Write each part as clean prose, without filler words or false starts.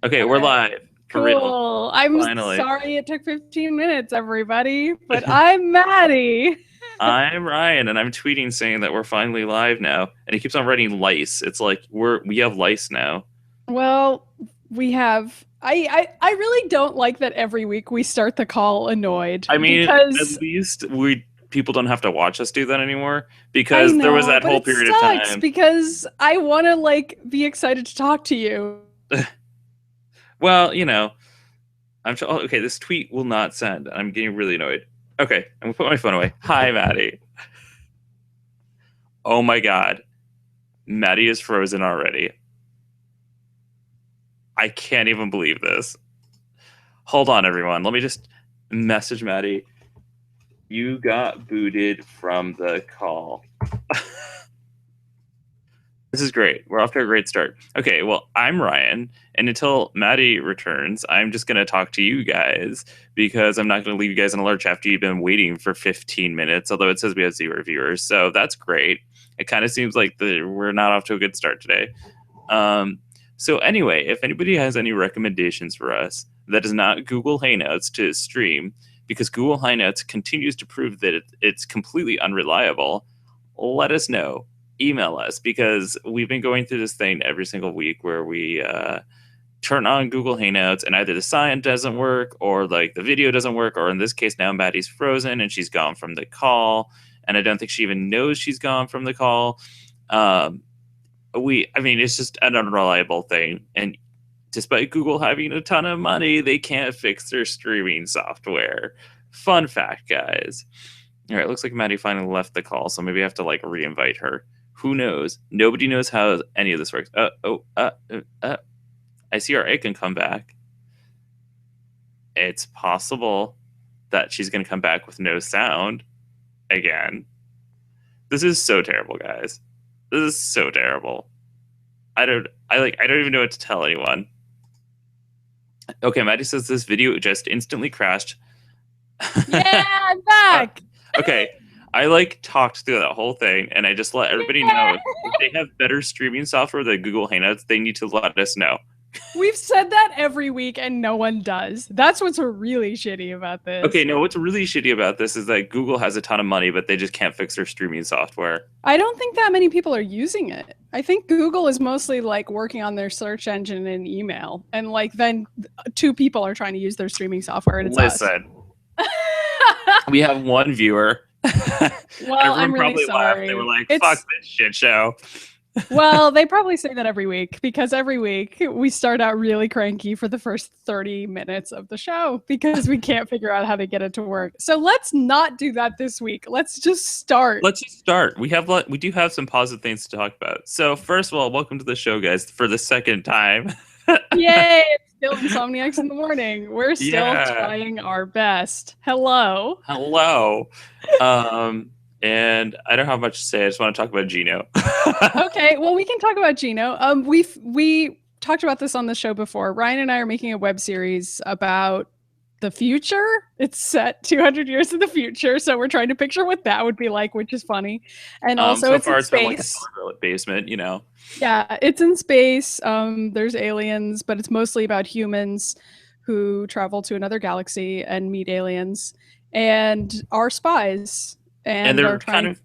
Okay, All we're right. live for real. Cool. I'm Finally. sorry it took 15 minutes, everybody, but I'm Maddie. I'm Ryan and I'm tweeting saying that we're finally live now. And he keeps on writing lice. It's like we have lice now. Well, we have. I really don't like that every week we start the call annoyed I mean, at because least we people don't have to watch us do that anymore I because there was know, that but whole it period of sucks time. because I want to be excited to talk to you. Well, okay, this tweet will not send. I'm getting really annoyed. Okay, I'm gonna put my phone away. Hi, Maddie. Oh my god. Maddie is frozen already. I can't even believe this. Hold on, everyone. Let me just message Maddie. You got booted from the call. This is great. We're off to a great start. Okay, well, I'm Ryan, and until Maddie returns, I'm just going to talk to you guys because I'm not going to leave you guys in a lurch after you've been waiting for 15 minutes, although it says we have 0 viewers, so that's great. It kind of seems like we're not off to a good start today. Um, so, anyway, if anybody has any recommendations for us that is not Google Hangouts to stream, because Google Hangouts continues to prove that it's completely unreliable, let us know. Email us because we've been going through this thing every single week where we turn on Google Hangouts and either the sign doesn't work or like the video doesn't work, or in this case now Maddie's frozen and she's gone from the call, and I don't think she even knows she's gone from the call. Um, I mean, it's just an unreliable thing, and despite Google having a ton of money, they can't fix their streaming software. Fun fact, guys. All right, looks like Maddie finally left the call, so maybe I have to like re-invite her. Who knows? Nobody knows how any of this works. I see our icon come back. It's possible that she's going to come back with no sound again. This is so terrible, guys. This is so terrible. I don't even know what to tell anyone. Okay, Maddie says this video just instantly crashed. Yeah, I'm back. Okay, I like talked through that whole thing, and I just let everybody Yeah. know if they have better streaming software than Google Hangouts, they need to let us know. We've said that every week and no one does. That's what's really shitty about Okay, this. no, what's really shitty about this is that Google has a ton of money, but they just can't fix their streaming software. I don't think that many people are using it. I think Google is mostly working on their search engine and email, and then two people are trying to use their streaming software, and it's us. Listen, we have one viewer. Well, I'm Everyone really probably laughed. They were sorry. like, fuck this shit show. Well, they probably say that every week because every week we start out really cranky for the first 30 minutes of the show because we can't figure out how to get it to work. So let's not do that this week. Let's just start. Let's just start. We do have some positive things to talk about. So first of all, welcome to the show, guys, for the second time. Yay! It's still Insomniacs in the morning. We're still Yeah. trying our best. Hello. Hello. And I don't have much to say. I just want to talk about GENO. Okay, well, we can talk about GENO. We talked about this on the show before. Ryan and I are making a web series about the future. It's set 200 years in the future, so we're trying to picture what that would be like, which is funny. And also, So it's far in it's been like a space. toilet basement, Yeah, it's in space. There's aliens, but it's mostly about humans who travel to another galaxy and meet aliens and are spies And and are they're trying.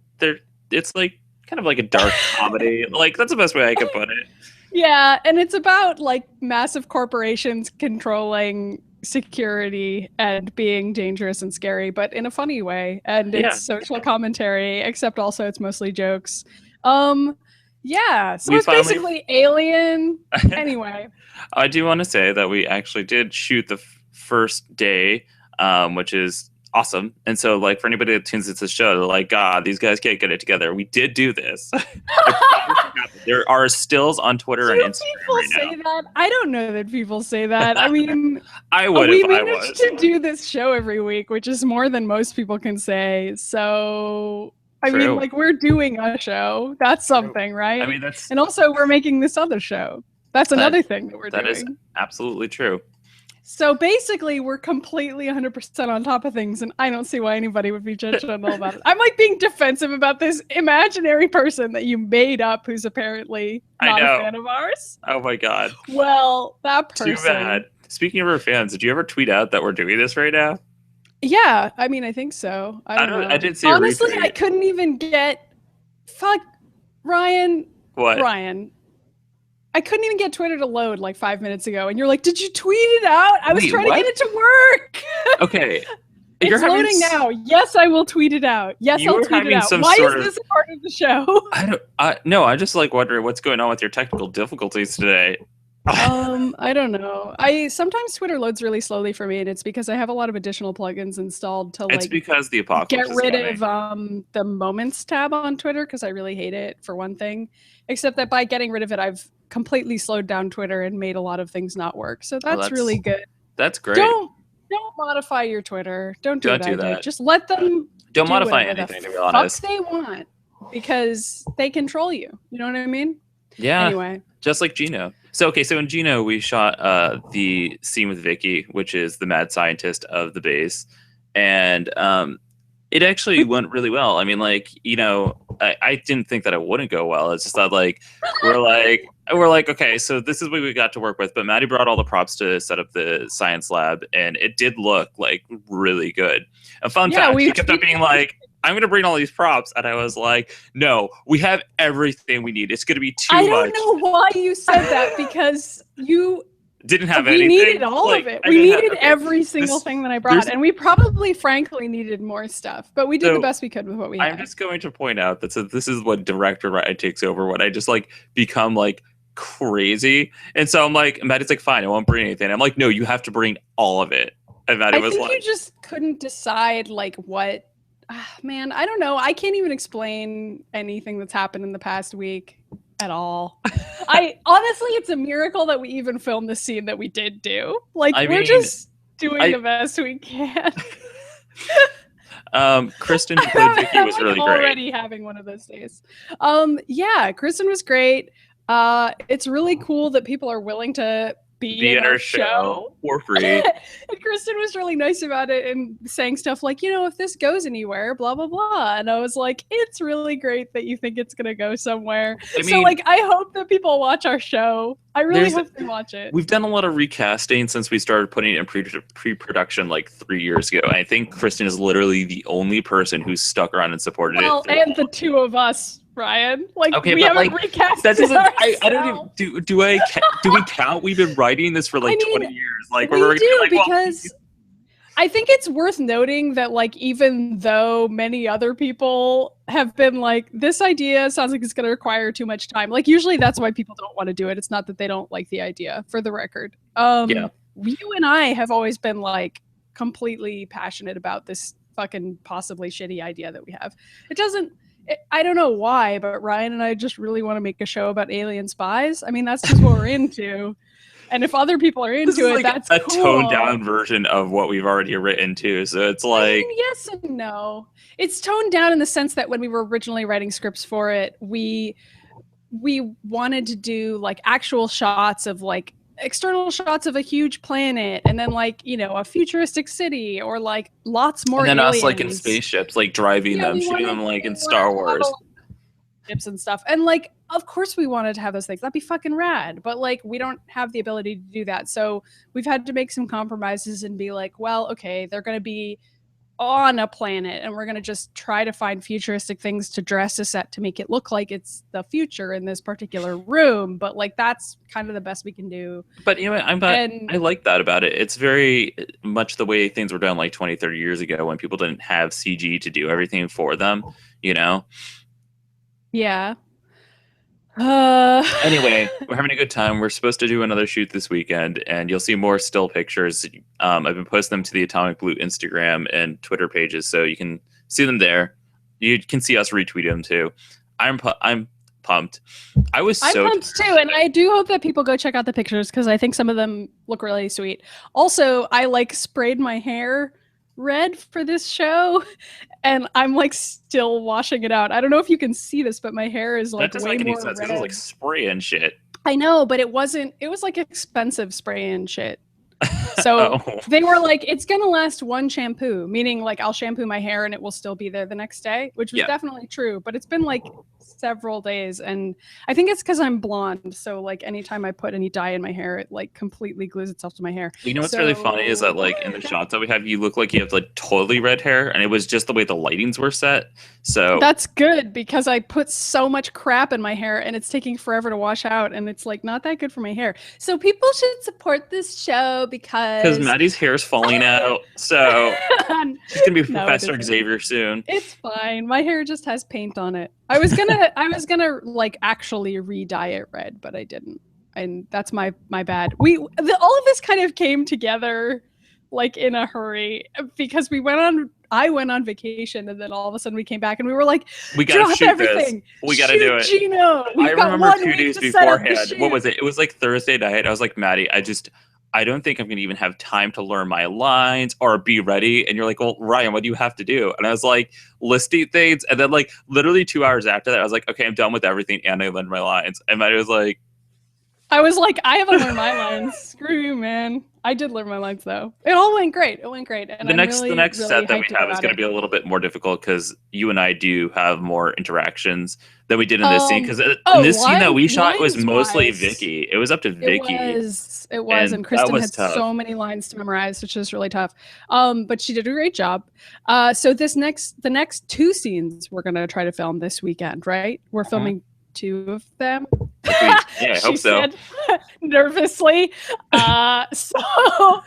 it's like kind of like a dark comedy. Like that's the best way I could put it. Yeah, and it's about massive corporations controlling security and being dangerous and scary, but in a funny way. And it's Yeah. social commentary, except also it's mostly jokes. Um, yeah, so We it's finally basically Alien. Anyway, I do want to say that we actually did shoot the first day, which is awesome. And so, like, for anybody that tunes into the show, they're like, God, these guys can't get it together. We did do this. There are stills on Twitter and do Instagram people right say now. that? I don't know that people say that. I mean, I would we if I managed was. to do this show every week, which is more than most people can say. So, I mean, True. we're doing a show. That's True. something, I right? mean, And also, we're making this other show. That's that another thing that we're that is doing. absolutely true. So basically, we're completely 100% on top of things, and I don't see why anybody would be judgmental about it. I'm like being defensive about this imaginary person that you made up who's apparently not a fan of ours. Oh my god. Well, that person. Too bad. Speaking of our fans, did you ever tweet out that we're doing this right now? Yeah, I mean, I think so. I don't know. I did see Honestly, a retweet. I couldn't even get. Fuck, Ryan. What? Ryan. I couldn't even get Twitter to load like 5 minutes ago, and you're like, "Did you tweet it out?" I was trying to get it to work. Okay. It's loading now. Yes, I will tweet it out. Yes, I'll tweet it out. Why is this a part of the show? No, I just like wondering what's going on with your technical difficulties today. I don't know. Sometimes Twitter loads really slowly for me, and it's because I have a lot of additional plugins installed to It's because the apocalypse get rid of the Moments tab on Twitter because I really hate it for one thing. Except that by getting rid of it, I've completely slowed down Twitter and made a lot of things not work. So that's really good. That's great. Don't modify your Twitter. Don't do that. Just let them. Don't modify anything, to be honest. Fuck they want, because they control you. You know what I mean? Yeah. Anyway, just like GENO. So in GENO we shot the scene with Vicky, which is the mad scientist of the base, and it actually went really well. I mean, like, you know, I didn't think that it wouldn't go well. It's just that like we're like, okay, so this is what we got to work with. But Maddy brought all the props to set up the science lab, and it did look like really good. A fun fact, she kept up being like, I'm going to bring all these props. And I was like, no, we have everything we need. It's going to be too much. I don't know why you said that, because you didn't have anything. We needed all of it. We needed every single thing that I brought. And we probably, frankly, needed more stuff. But we did the best we could with what we had. I'm just going to point out that this is what director Ryan takes over, when I just like become like crazy. And so I'm like, Maddy's like, fine, I won't bring anything. I'm like, no, you have to bring all of it. And Maddy was like, you just couldn't decide like what. Man, I don't know. I can't even explain anything that's happened in the past week at all. Honestly, it's a miracle that we even filmed the scene that we did do. Like, we're just doing the best we can. Kristen who played Vicky was really great. Already having one of those days. Yeah, Kristen was great. It's really cool that people are willing to be in our show for free. And Kristen was really nice about it and saying stuff like, you know, if this goes anywhere, blah, blah, blah. And I was like, it's really great that you think it's going to go somewhere. I mean, so like, I hope that people watch our show. I really hope they watch it. We've done a lot of recasting since we started putting it in pre-production like 3 years ago. And I think Kristen is literally the only person who's stuck around and supported it. Well, and the two of us, Ryan. Like, okay, we haven't recast that doesn't. I don't even do we count? We've been writing this for like 20 years. Like we do like, because I think it's worth noting that like even though many other people have been like, this idea sounds like it's going to require too much time. Like usually that's why people don't want to do it. It's not that they don't like the idea. For the record, you and I have always been like completely passionate about this fucking possibly shitty idea that we have. I don't know why, but Ryan and I just really want to make a show about alien spies. I mean, that's just what we're into. And if other people are into it, that's a toned down version of what we've already written too. So it's like, I mean, yes and no. It's toned down in the sense that when we were originally writing scripts for it, we wanted to do like actual shots of like external shots of a huge planet, and then like, you know, a futuristic city, or like lots more. And then aliens. Us like in spaceships, like driving them, shooting them like in Star Wars. Ships and stuff. And like, of course we wanted to have those things. That'd be fucking rad. But like, we don't have the ability to do that. So we've had to make some compromises and be like, well, okay, they're going to be on a planet, and we're going to just try to find futuristic things to dress a set to make it look like it's the future in this particular room. But like, that's kind of the best we can do. But you know, I like that about it. It's very much the way things were done like 20, 30 years ago, when people didn't have CG to do everything for them, you know? Yeah. Anyway, we're having a good time. We're supposed to do another shoot this weekend, and you'll see more still pictures. I've been posting them to the Atomic Blue Instagram and Twitter pages, so you can see them there. You can see us retweet them too. I'm pumped. I'm pumped too, and I do hope that people go check out the pictures, because I think some of them look really sweet. Also, I like sprayed my hair red for this show, and I'm like still washing it out. I don't know if you can see this, but my hair is like way more red. It was like spray and shit. I know, but it wasn't. It was like expensive spray and shit. So Oh. they were like, it's going to last one shampoo, meaning like I'll shampoo my hair and it will still be there the next day, which was Yeah. definitely true. But it's been like several days. And I think it's because I'm blonde. So like anytime I put any dye in my hair, it like completely glues itself to my hair. You know what's really funny is that like in the shots that we have, you look like you have like totally red hair, and it was just the way the lightings were set. So That's good because I put so much crap in my hair and it's taking forever to wash out and it's like not that good for my hair. So people should support this show because Maddie's hair is falling out, so she's gonna be No, Professor Xavier soon. it's fine. My hair just has paint on it. I was gonna like actually re-dye it red, but I didn't. And that's my bad. All of this kind of came together like in a hurry because I went on vacation and then all of a sudden we came back and we were like, we gotta drop shoot everything. This. We gotta do it. GENO. I remember 2 days beforehand. What was it? It was like Thursday night. I was like, Maddie, I don't think I'm gonna even have time to learn my lines or be ready. And you're like, well, Ryan, what do you have to do? And I was like, listing things. And then like literally 2 hours after that, I was like, okay, I'm done with everything and I learned my lines. And Maddie was like, I haven't learned my lines. Screw you, man. I did learn my lines though. It all went great. It went great. And the next really set that we have is going to be a little bit more difficult because you and I do have more interactions than we did in this scene. Because in this scene that we shot was mostly Vicky. It was up to Vicky. It was, and Kristen had tough. So many lines to memorize, which was really tough. But she did a great job. So the next 2 scenes we're going to try to film this weekend, right? We're filming 2 of them. Yeah, I hope so. Said, nervously. So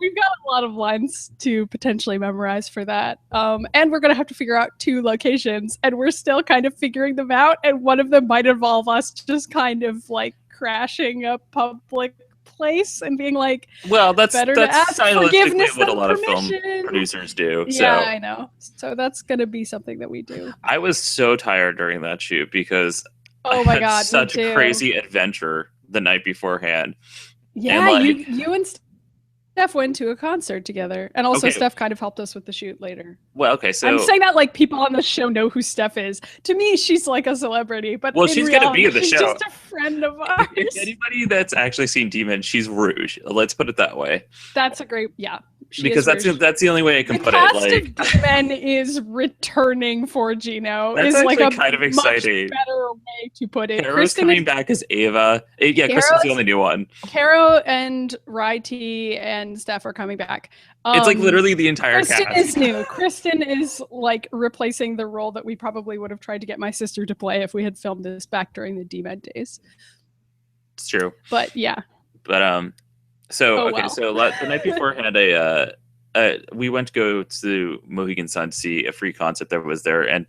we've got a lot of lines to potentially memorize for that. And we're going to have to figure out 2 locations, and we're still kind of figuring them out. And one of them might involve us just kind of like crashing a public place and being like, well, that's better to ask forgiveness what a than lot permission. of film producers do. Yeah, I know. So that's going to be something that we do. I was so tired during that shoot because oh my I had God, such a crazy adventure the night beforehand. Yeah, and like, you and Steph went to a concert together, and also Steph kind of helped us with the shoot later. Well, okay, so I'm saying that like people on the show know who Steph is. To me, she's like a celebrity, but she's gonna be in the show. She's just a friend of ours. If anybody that's actually seen Demon, she's Rouge. Let's put it that way. That's a great, because that's the only way I can put it. Like, Demon is returning for GENO. That's is like a kind of exciting. Much better way to put it. Caro's coming back as Ava. Yeah, Kristen's the only new one. Caro and Rai-T and Steph are coming back. It's like literally the entire Kristen cast. is new. Kristen is like replacing the role that we probably would have tried to get my sister to play if we had filmed this back during the DMed days. It's true. But yeah. But so the night before we went to go to Mohegan Sun to see a free concert that was there, and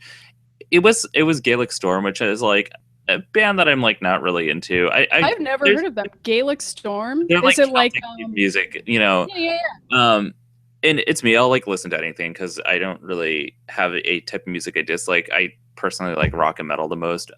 it was Gaelic Storm, which is like a band that I'm like not really into. I've never heard of them. Gaelic Storm? Is it like music, you know? Yeah. And it's me. I'll like listen to anything because I don't really have a type of music I dislike. I personally like rock and metal the most.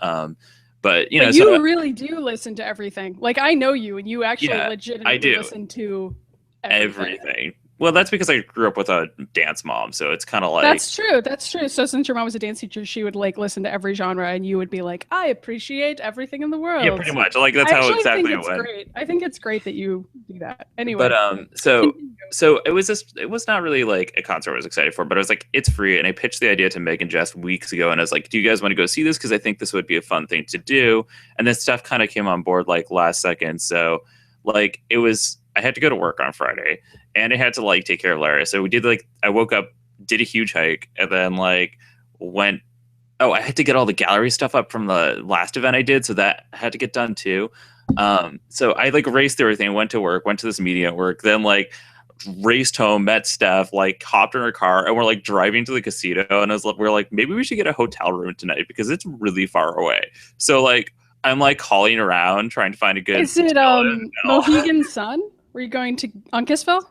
But you know, you really do listen to everything. Like I know you, and you actually legitimately listen to everything. Well, that's because I grew up with a dance mom, so it's kind of like That's true. So since your mom was a dance teacher, she would like listen to every genre, and you would be like, "I appreciate everything in the world." Yeah, pretty much. Like that's how exactly it went. Great. I think it's great that you do that. Anyway, but so it was not really like a concert I was excited for, but I was like, it's free, and I pitched the idea to Meg and Jess weeks ago, and I was like, "Do you guys want to go see this? Because I think this would be a fun thing to do." And then Steph kind of came on board like last second, so like it was. I had to go to work on Friday, and I had to like take care of Lara. So we did like I woke up, did a huge hike, and then like went. Oh, I had to get all the gallery stuff up from the last event I did, so that had to get done too. So I like raced through everything, went to work, went to this meeting at work, then like raced home, met Steph, like hopped in her car, and we're like driving to the casino, and we're like, maybe we should get a hotel room tonight because it's really far away. So like I'm like calling around trying to find a good. Is it Mohegan Sun? Were you going to Uncasville?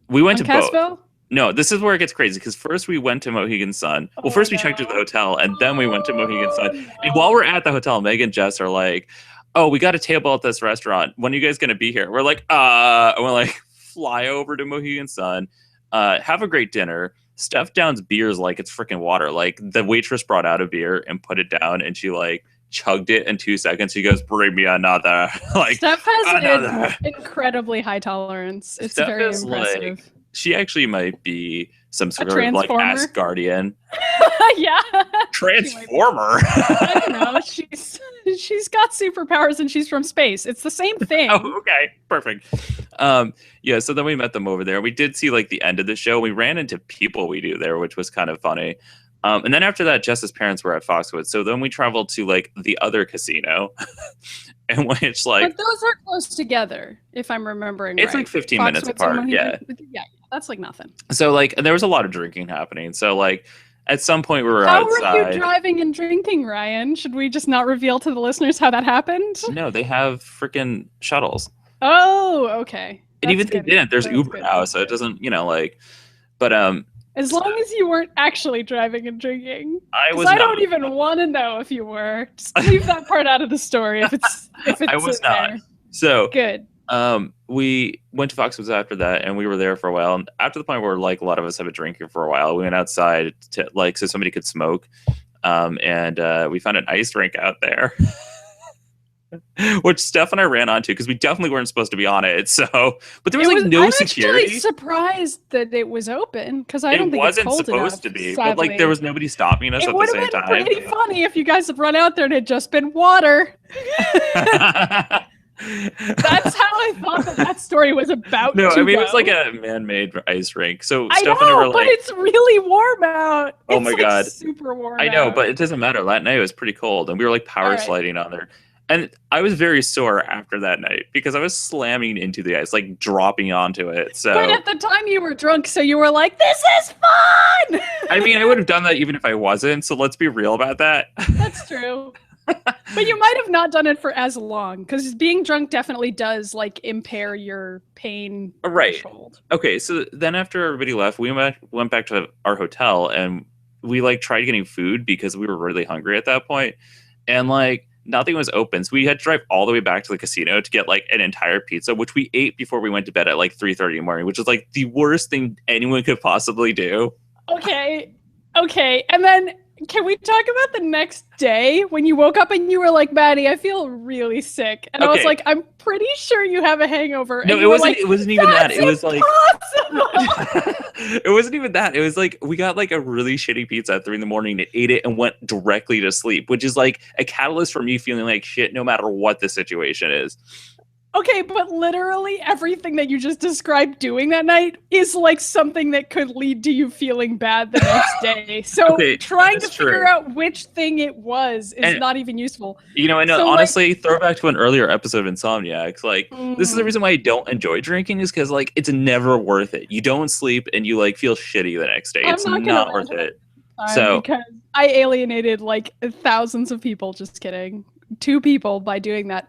We went to both. No, this is where it gets crazy because first we went to Mohegan Sun. Well, first we checked into the hotel, and then we went to Mohegan Sun. No. And while we're at the hotel, Meg and Jess are like, "Oh, we got a table at this restaurant. When are you guys gonna be here?" We're like, and we're like, fly over to Mohegan Sun, have a great dinner. Steph downs beers like it's freaking water. Like the waitress brought out a beer and put it down, and she chugged it in 2 seconds. He goes, "Bring me another." Like, Steph has another. an incredibly high tolerance. It's Steph very is impressive. like, she actually might be some sort of like transformer? Asgardian Yeah. transformer. I don't know. She's got superpowers and she's from space. It's the same thing. Oh, okay, perfect. Yeah. So then we met them over there. We did see like the end of the show. We ran into people we knew there, which was kind of funny. And then after that, Jess's parents were at Foxwoods. So then we traveled to like the other casino, in which like, but those are close together, if I'm remembering right. It's like 15 minutes apart. Yeah. Yeah, that's like nothing. So like, there was a lot of drinking happening. So like, at some point we were outside. How were you driving and drinking, Ryan? Should we just not reveal to the listeners how that happened? No, they have freaking shuttles. Oh, okay. And even if they didn't, there's Uber now, so it doesn't, like, but as long as you weren't actually driving and drinking. I don't even want to know if you were. Just leave that part out of the story if it's I was not. There. So good. We went to Foxwoods after that, and we were there for a while. And after the point where like a lot of us have been drinking for a while, we went outside to like so somebody could smoke. And we found an ice rink out there. Which Steph and I ran onto because we definitely weren't supposed to be on it. So, but there was no security. I'm actually surprised that it was open because I don't think it wasn't it's cold supposed enough, to be. Sadly. But like there was nobody stopping us at the same time. It would have been pretty funny if you guys had run out there and it had just been water. That's how I thought that story was about. No, to I mean go. it was like a man-made ice rink. So I Steph know, and I were like, but it's really warm out. Oh my God, super warm. I know, but it doesn't matter. That night it was pretty cold, and we were like power sliding on there. And I was very sore after that night because I was slamming into the ice, like dropping onto it. So, but at the time you were drunk, so you were like, "This is fun." I mean, I would have done that even if I wasn't. So let's be real about that. That's true. But you might have not done it for as long because being drunk definitely does like impair your pain threshold. Okay, so then after everybody left, we went back to our hotel and we like tried getting food because we were really hungry at that point, and like nothing was open. So we had to drive all the way back to the casino to get like an entire pizza, which we ate before we went to bed at like 3:30 in the morning, which is like the worst thing anyone could possibly do. Okay, and then. Can we talk about the next day when you woke up and you were like, Maddy, I feel really sick. And I was like, I'm pretty sure you have a hangover. And no, it wasn't even that. It was like, it wasn't even that. It was like, we got like a really shitty pizza at 3 a.m. and ate it and went directly to sleep, which is like a catalyst for me feeling like shit no matter what the situation is. Okay, but literally everything that you just described doing that night is like something that could lead to you feeling bad the next day. So trying to figure out which thing it was is not even useful. I know, so honestly, throwback to an earlier episode of Insomniacs, like this is the reason why I don't enjoy drinking is because like it's never worth it. You don't sleep and you like feel shitty the next day. It's not worth it. So because I alienated like thousands of people. Just kidding. 2 people by doing that.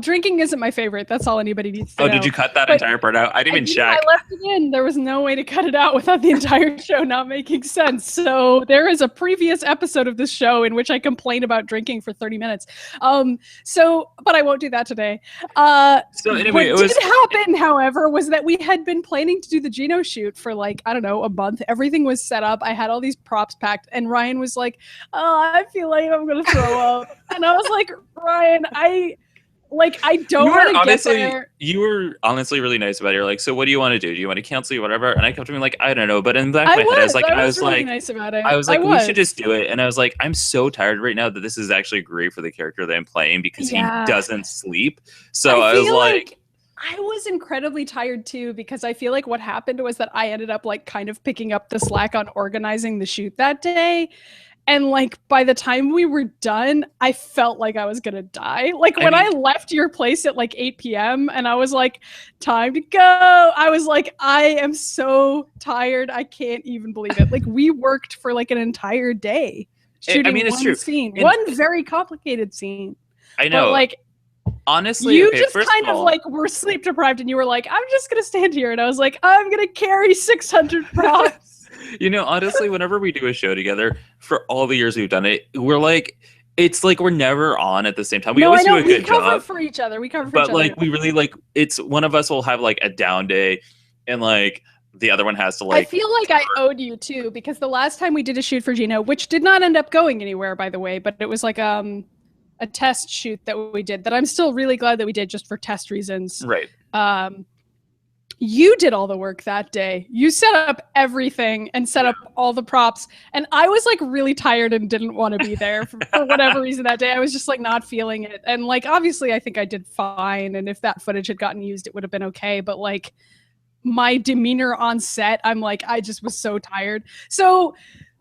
Drinking isn't my favorite. That's all anybody needs to know. Did you cut that entire part out? I didn't even check. I left it in. There was no way to cut it out without the entire show not making sense. So there is a previous episode of this show in which I complain about drinking for 30 minutes. But I won't do that today. So anyway, what did happen, however, was that we had been planning to do the GENO shoot for like, I don't know, a month. Everything was set up. I had all these props packed and Ryan was like, I feel like I'm going to throw up. And I was like, Ryan, I don't want to get there. You were honestly really nice about it. You're like, so what do you want to do? Do you want to cancel or whatever? And I kept being like, I don't know. But in the back of my head, I was really nice about it. I was like, we should just do it. And I was like, I'm so tired right now that this is actually great for the character that I'm playing because he doesn't sleep. So I was like I was incredibly tired too because I feel like what happened was that I ended up like kind of picking up the slack on organizing the shoot that day. And like by the time we were done, I felt like I was gonna die. Like when I left your place at like 8 p.m. and I was like, time to go. I was like, I am so tired. I can't even believe it. Like we worked for like an entire day shooting one scene, one very complicated scene. I know. But like honestly, you just kind of like were sleep deprived and you were like, I'm just gonna stand here. And I was like, I'm gonna carry 600 props. Honestly, whenever we do a show together, for all the years we've done it, we're like, it's like we're never on at the same time. We always do a good job. We cover for each other. But like, we really like, it's one of us will have like a down day and like the other one has to like. I feel like I owed you too, because the last time we did a shoot for GENO, which did not end up going anywhere, by the way, but it was like a a test shoot that we did that I'm still really glad that we did just for test reasons. Right. You did all the work that day. You set up everything and set up all the props. And I was like really tired and didn't want to be there for whatever reason that day. I was just like not feeling it. And like, obviously I think I did fine. And if that footage had gotten used, it would have been okay. But like my demeanor on set, I'm like, I just was so tired. So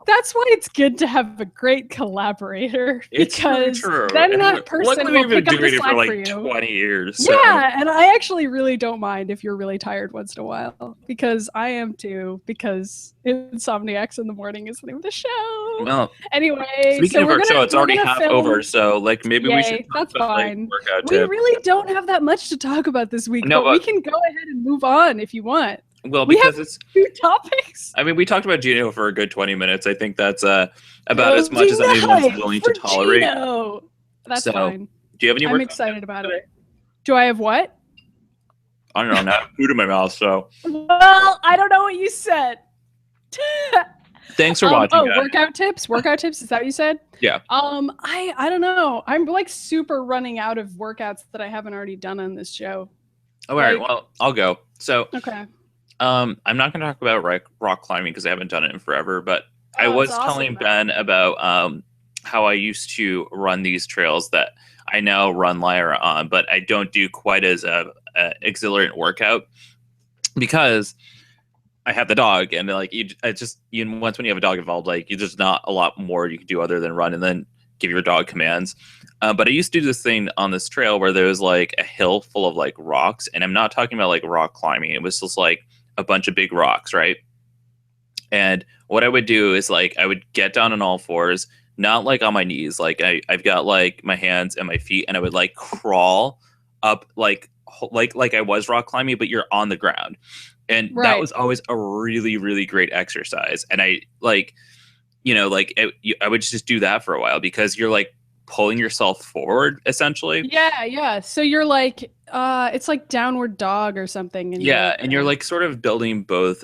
that's why it's good to have a great collaborator. It's because true. then And that person will we've been pick up the doing it for slack like for you. 20 years. So. Yeah, and I actually really don't mind if you're really tired once in a while, because I am too, because Insomniacs in the morning is the name of the show. Well, anyway, speaking of our show, it's already half over, so like maybe we should talk that's about, fine. like, workout we tips. really don't have that much to talk about this week, No, but we can go ahead and move on if you want. Well, we because have it's 2 topics. I mean, we talked about GENO for a good 20 minutes. I think that's about as much as anyone's willing to tolerate. GENO. That's so, fine. Do you have any I'm work excited about it. Do I have what? I don't know. Now I have food in my mouth, so. Well, I don't know what you said. Thanks for watching. Oh, guys. Workout tips. Workout tips. Is that what you said? Yeah. I don't know. I'm like super running out of workouts that I haven't already done on this show. All right. Well, I'll go. So. Okay. I'm not going to talk about rock climbing because I haven't done it in forever, but I was telling Ben about how I used to run these trails that I now run Lyra on, but I don't do quite as a exhilarant workout because I have the dog, and like once when you have a dog involved, like there's not a lot more you can do other than run and then give your dog commands. But I used to do this thing on this trail where there was like a hill full of like rocks, and I'm not talking about like rock climbing. It was just like a bunch of big rocks, right? And what I would do is like I would get down on all fours, not like on my knees, like I've got like my hands and my feet, and I would like crawl up like I was rock climbing, but you're on the ground. And that was always a really, really great exercise. And I like, I would just do that for a while because you're like pulling yourself forward essentially. Yeah. So you're like, it's like downward dog or something. And and you're like sort of building both.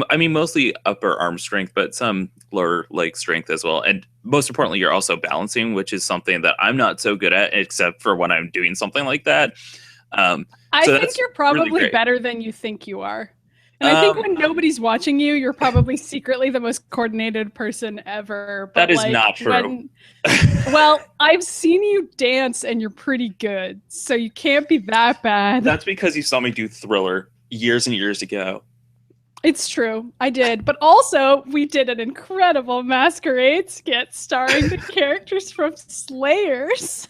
I mean, mostly upper arm strength, but some lower leg strength as well. And most importantly, you're also balancing, which is something that I'm not so good at, except for when I'm doing something like that. I think you're probably really better than you think you are. And I think when nobody's watching you, you're probably secretly the most coordinated person ever. But that is not true. Well, I've seen you dance and you're pretty good. So you can't be that bad. That's because you saw me do Thriller years and years ago. It's true. I did. But also, we did an incredible masquerade skit starring the characters from Slayers.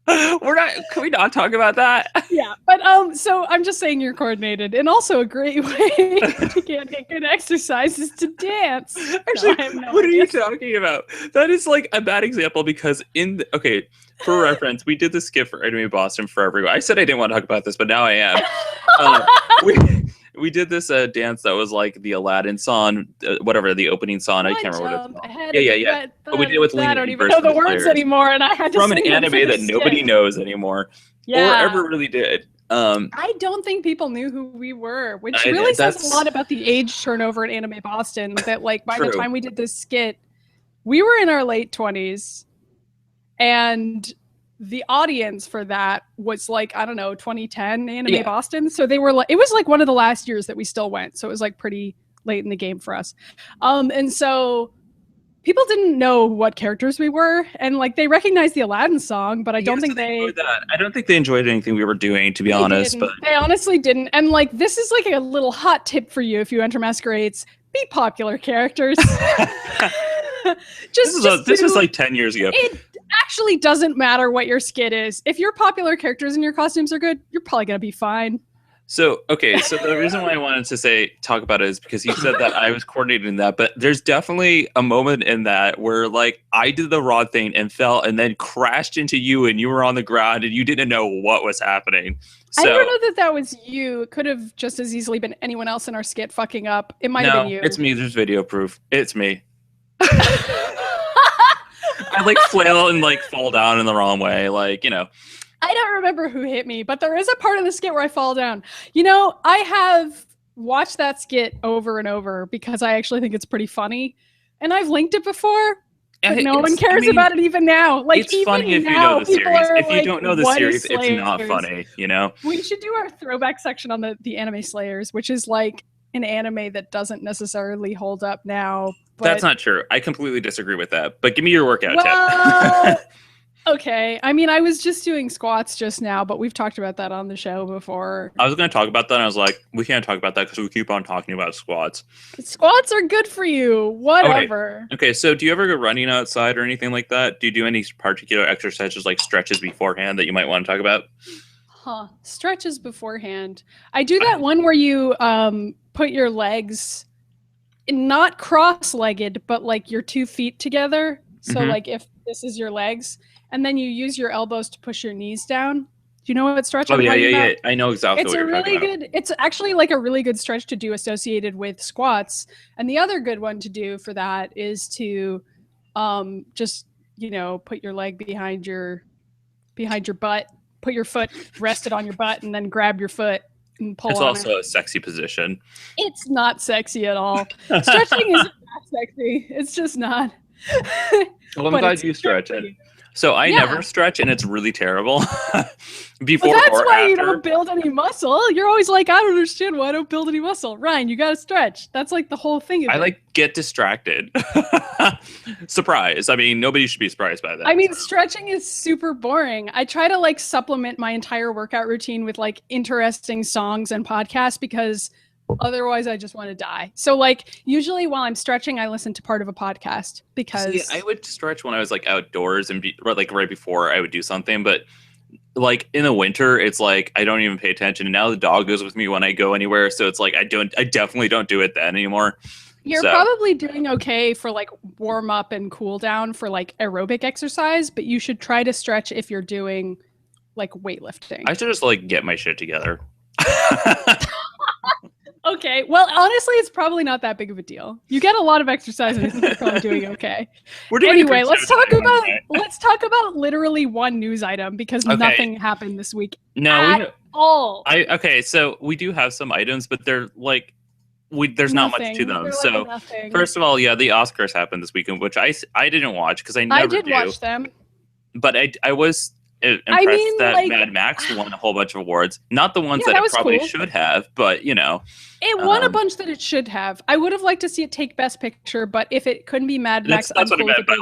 Can we not talk about that? Yeah, but so I'm just saying you're coordinated, and also a great way to get good exercise is to dance. Actually, what are you talking about? That is like a bad example because for reference, we did the skit for Anime Boston for everyone. I said I didn't want to talk about this, but now I am. We did this dance that was like the Aladdin song, whatever the opening song. I can't remember what it's called. Yeah. But we did it with Lena. I don't even know the words anymore, and I had to from an anime that nobody knows anymore, or ever really did. I don't think people knew who we were, which really says a lot about the age turnover in Anime Boston. That like by the time we did this skit, we were in our late 20s, and the audience for that was like, I don't know, 2010 Anime Boston. So they were like, it was like one of the last years that we still went. So it was like pretty late in the game for us. And so people didn't know what characters we were. And like they recognized the Aladdin song, but I don't think they enjoyed anything we were doing, to be honest. But they honestly didn't. And like, this is like a little hot tip for you. If you enter masquerades, be popular characters. This was like 10 years ago. It actually doesn't matter what your skit is. If your popular characters and your costumes are good, you're probably going to be fine. So the reason why I wanted to talk about it is because you said that I was coordinating that, but there's definitely a moment in that where like I did the raw thing and fell and then crashed into you and you were on the ground and you didn't know what was happening. So, I don't know that was you. It could have just as easily been anyone else in our skit fucking up. It might have been you. It's me. There's video proof. It's me. I like flail and like fall down in the wrong way. Like, I don't remember who hit me, but there is a part of the skit where I fall down. I have watched that skit over and over because I actually think it's pretty funny. And I've linked it before. But no one cares about it even now. Like, it's funny if you know the series. If you don't know the series, it's not funny, you know? We should do our throwback section on the anime Slayers, which is like an anime that doesn't necessarily hold up now. But... That's not true. I completely disagree with that. But give me your workout tip. Okay. I mean, I was just doing squats just now, but we've talked about that on the show before. I was going to talk about that, and I was like, we can't talk about that because we keep on talking about squats. Squats are good for you. Whatever. Okay, so do you ever go running outside or anything like that? Do you do any particular exercises like stretches beforehand that you might want to talk about? Stretches beforehand. I do that one where you put your legs not cross-legged, but like your 2 feet together. So like if this is your legs, and then you use your elbows to push your knees down. Do you know what stretch I'm talking about? Yeah. I know exactly what you're talking about. It's actually like a really good stretch to do associated with squats. And the other good one to do for that is to just, put your leg behind your butt, put your foot rested on your butt, and then grab your foot and pull on it. It's also a sexy position. It's not sexy at all. Stretching isn't that sexy. It's just not. Well, I'm glad you stretch it. So I never stretch, and it's really terrible. Before or after. That's why you don't build any muscle. You're always like, I don't understand why I don't build any muscle. Ryan, you got to stretch. That's like the whole thing. I get distracted. Surprise. I mean, nobody should be surprised by that. I mean, stretching is super boring. I try to supplement my entire workout routine with interesting songs and podcasts because otherwise I just want to die. So usually while I'm stretching, I listen to part of a podcast because I would stretch when I was outdoors and right before I would do something. But in the winter, it's I don't even pay attention. And now the dog goes with me when I go anywhere. So it's I definitely don't do it then anymore. You're probably doing okay for warm up and cool down for aerobic exercise, but you should try to stretch if you're doing weightlifting. I should just get my shit together. Okay. Well, honestly, it's probably not that big of a deal. You get a lot of exercise and I think you're probably doing okay. Anyway, let's talk about literally one news item because nothing happened this week at all. Okay, so we do have some items, but they're there's not much to them. So first of all, the Oscars happened this weekend, which I didn't watch because I never do. watch them. But I was impressed that Mad Max won a whole bunch of awards. Not the ones that it probably should have, but it won a bunch that it should have. I would have liked to see it take Best Picture, but if it couldn't be Mad Max, that's what I meant by